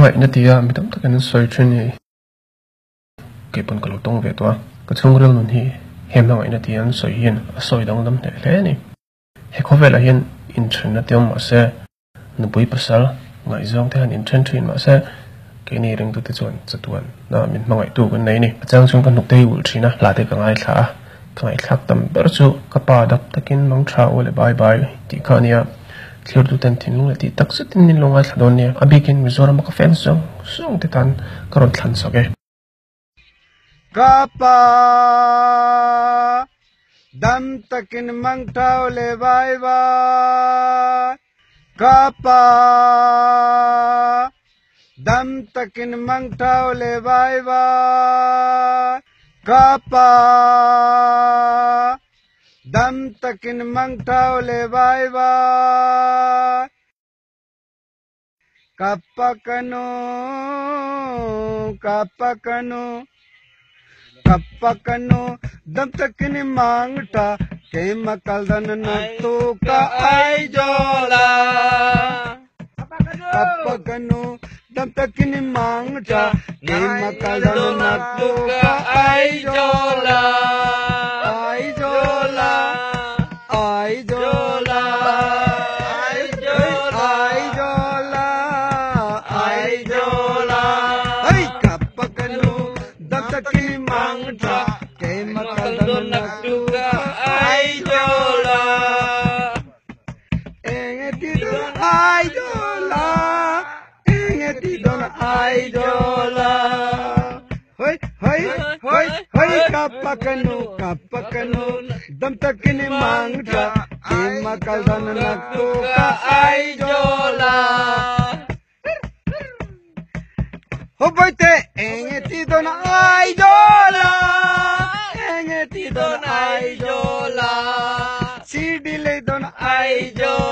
ngay nè thì mình tắm tất cả những sợi trên này cái phần cầu tông về toa cái chung rừng luôn thì hem nào nè thì anh sợi hiền sợi đông đâm để thế này hay có vẻ là hiền internet tiêu mà sẽ nó bùi pasal ngay giống thế anh internet mà sẽ cái này đang tụt chuẩn tuần đó mình mang ngay tụ cái này này trang chúng con nộp tay ủi chi na là thế cái ngay thả cái ngay thắc tầm bớt số cái pa đập takin mang trao lại bye bye thì cái này clear tu ten tin lung ti tak sa tin lung at don niya abikin Mizoram ka fence song titan karon tlan soge kapa dam takin mang tao le bye bye kapa dam takin mang tao le bye bye kapa dam takin mang tao le bye bye kapakano dam takin mang ta ke makaldan na tu ka ai jola kapakano dam takin mang ta ke makaldan na tu ka ai jola kapakano dam takin mang ta ke makaldan na tu ka ai jola hoboite engeti don ai jola sidile don ai jola